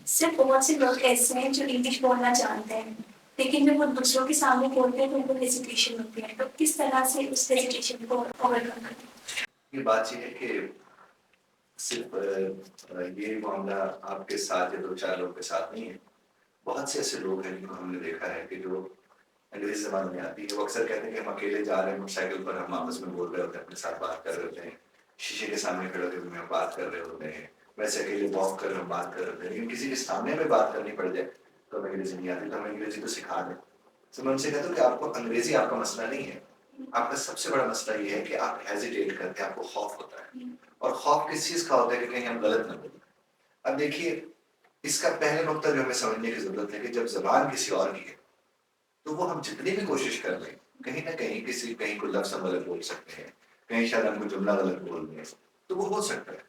सिर्फ बहुत से लोग ऐसे हैं जो इंग्लिश बोलना जानते हैं, लेकिन जब वो दूसरों के सामने बोलते हैं तो उनको हेजिटेशन होती है। तो किस तरह से उस हेजिटेशन को ओवरकम करते हैं? ये बात ये है कि सिर्फ ये मामला आपके साथ या दो चार लोगों के साथ नहीं है। बहुत से ऐसे लोग हैं जिनको हमने देखा है कि जो अंग्रेजी ज़बान में आती है, वो अक्सर कहते हैं कि हम अकेले जा रहे हैं मोटरसाइकिल पर, हम आपस में बोल रहे होते हैं, अपने साथ बात कर रहे होते हैं, शीशे के सामने खड़े होकर हम बात कर रहे होते हैं, वैसे अकेले वॉक कर हम बात कर रहे होते हैं। लेकिन किसी के सामने हमें बात करनी पड़ जाए तो हमें अंग्रेजी नहीं आती, तो हमें अंग्रेजी तो सिखा दें। तो मैं उनसे कहता हूँ कि आपको अंग्रेजी आपका मसला नहीं है। आपका सबसे बड़ा मसला ये है कि आप हेजिटेट करते हैं, आपको खौफ होता है। और खौफ किस चीज़ का होता है कि कहीं हम गलत ना बोलें। अब देखिए, इसका पहले नुक्ता जो हमें समझने की ज़रूरत है कि जब ज़बान किसी और की है, तो वो हम जितनी भी कोशिश कर लें, कहीं न कहीं कहीं को लफ्ज़ हम गलत बोल सकते हैं, कहीं शायद हम कोई जुमला गलत बोल दें, तो वो हो सकता है।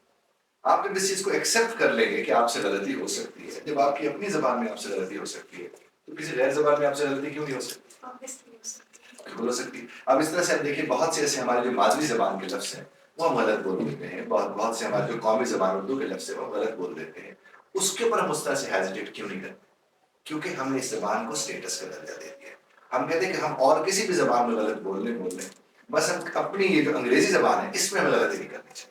आप जब इस चीज़ को एक्सेप्ट कर लेंगे कि आपसे गलती हो सकती है, जब आपकी अपनी ज़बान में आपसे गलती हो सकती है, तो किसी गैर ज़बान में आपसे गलती क्यों नहीं हो सकती? Obviously हो सकती है। बिल्कुल हो सकती है। अब इस तरह से आप देखिए, बहुत से ऐसे हमारे जो मादरी ज़बान के लफ्ज़ हैं, वो हम गलत बोल देते हैं। बहुत से हमारे जो कौमी ज़बान उर्दू के लफ्ज़ हैं, वो हम गलत बोल देते हैं। उसके ऊपर हम उस तरह से हेजिटेट क्यों नहीं करते? क्योंकि हमने इस ज़बान को स्टेटस का दर्जा दे दिया है। हम कहते हैं कि हम और किसी भी ज़बान में गलत बोल लें, बस हम अपनी ये जो अंग्रेज़ी ज़बान है, इसमें हमें गलती नहीं करनी चाहिए।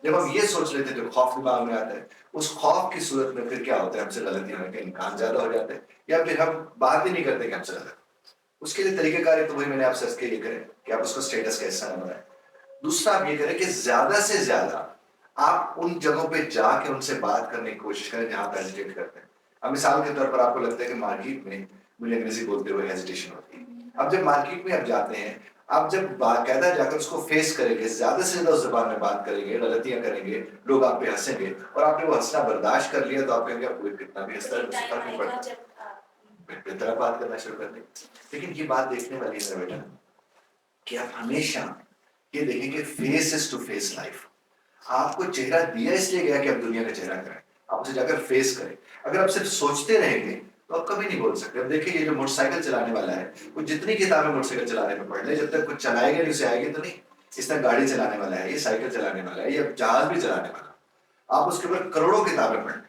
जब हम ये सोच लेते हैं तो खौफ दिमाग में आता है। उस खौफ की सूरत में फिर क्या होता है, हमसे गलती होने के इम्कान ज़्यादा हो जाते हैं, या फिर हम बात ही नहीं करते कि हमसे गलत। उसके लिए तरीक़ेकार तो वही मैंने आपसे अर्ज़ किया, ये करें कि आप उसको स्टेटस का हिस्सा ना बनाएँ। दूसरा आप ये करें कि ज़्यादा से ज़्यादा आप उन जगहों पे जाके उनसे बात करने की कोशिश करें जहाँ पे हेजिटेट करते हैं। अब मिसाल के तौर पर आपको लगता है कि मार्केट में मुझे अंग्रेज़ी बोलते हुए हेजिटेशन होती है। अब जब मार्केट में आप जाते हैं, आप जब बाकायदा जाकर उसको फेस करेंगे, ज़्यादा से ज़्यादा उस ज़बान में बात करेंगे, गलतियाँ करेंगे, लोग आप पे हँसेंगे और आपने वो हँसना बर्दाश्त कर लिया, तो आप कहेंगे अब कोई कितना भी हँसता है, उससे फ़र्क नहीं पड़ता। बेहतर बात करना शुरू कर दें। लेकिन ये बात देखने वाली है मेरा बेटा, कि आप हमेशा ये देखें कि face is to face life. आपको चेहरा दिया इसलिए गया कि आप दुनिया का चेहरा करें। आप उसे जाकर फेस करें। अगर आप सिर्फ सोचते रहेंगे, तो आप कभी नहीं बोल सकते। अब देखिए, ये जो मोटरसाइकिल चलाने वाला है, वो जितनी किताबें मोटरसाइकिल चलाने में पढ़ ले, जब तक कुछ चलाएगा नहीं, उसे आएगी तो नहीं। इस तरह गाड़ी चलाने वाला है, ये साइकिल चलाने वाला है, ये जहाज भी चलाने वाला है। आप उसके ऊपर करोड़ों किताबें पढ़ लें,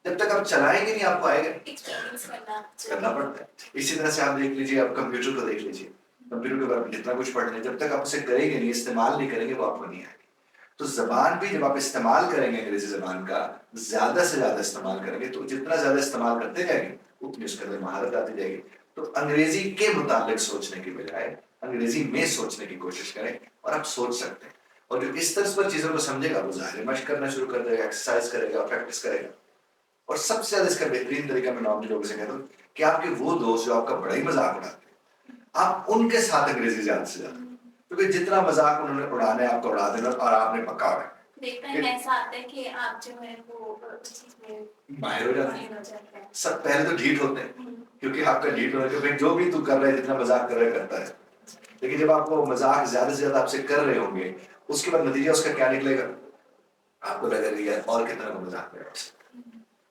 जब तक आप चलाएंगे नहीं, आपको आएगा नहीं। एक्सपीरियंस करना पड़ता है। इसी तरह से आप देख लीजिए, आप कंप्यूटर को देख लीजिए। कंप्यूटर के बारे में जितना कुछ पढ़ लें, जब तक आप उसे करेंगे नहीं, इस्तेमाल नहीं करेंगे, वो आपको नहीं आएगी। तो ज़बान भी जब आप इस्तेमाल करेंगे अंग्रेज़ी ज़बान का, ज़्यादा से ज़्यादा इस्तेमाल करेंगे, तो जितना ज़्यादा इस्तेमाल करते जाएंगे, उतनी उसके अंदर महारत आती जाएगी। तो अंग्रेज़ी के मुताबिक सोचने की बजाय अंग्रेज़ी में सोचने की कोशिश करें, और आप सोच सकते हैं। और जो इस तरह पर चीज़ों को समझेगा, वो ज़ाहिर मशक़ करना शुरू कर देगा, एक्सरसाइज़ करेगा, प्रैक्टिस करेगा। और सबसे ज़्यादा इसका बेहतरीन तरीका मैं नॉर्मली लोगों से कहता हूँ कि आपके वो दोस्त जो आपका बड़ा ही मज़ाक उड़ाते हैं, आप उनके साथ अंग्रेज़ी ज़्यादा से ज़्यादा, क्योंकि जितना मज़ाक उन्होंने उड़ाना है, आपका उड़ा देना, और आपने पक्का उड़ाना है। देखते हैं ऐसा आता है कि आप जो है वो उस चीज़ में माहिर हो जाते हैं। हो जाते हैं। सब पहले तो ढीठ होते हैं, क्योंकि आपका ढीठ होने के, भाई जो भी तू कर रहा है, जितना मज़ाक कर रहा है, करता है। लेकिन जब आप वो मज़ाक ज़्यादा से ज़्यादा आपसे कर रहे होंगे, उसके बाद नतीजा उसका क्या निकलेगा? आपको लगेगा कि यार और कितना मज़ाक कर रहा है।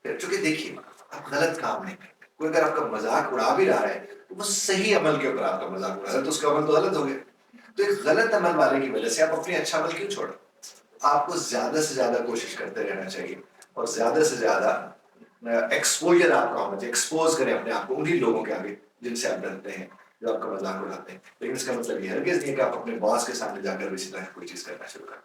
फिर चूँकि देखिए, आप गलत काम नहीं करते। कोई अगर आपका मज़ाक उड़ा भी रहा है, तो वो सही अमल के ऊपर आपका मज़ाक उड़ा रहा है, तो उसका अमल तो गलत हो गया। तो एक गलत अमल वाले की वजह से आप अपनी अच्छा अमल क्यों छोड़ें? आपको ज़्यादा से ज़्यादा कोशिश करते रहना चाहिए, और ज़्यादा से ज़्यादा एक्सपोज़र आपका होना चाहिए। एक्सपोज़ करें अपने आप को उन्हीं लोगों के आगे जिनसे आप डरते हैं, जो आपका मज़ाक उड़ाते हैं। लेकिन इसका मतलब ये हरगिज़ नहीं है कि आप अपने बॉस के सामने जाकर भी इसी तरह कोई चीज़ करना शुरू करें।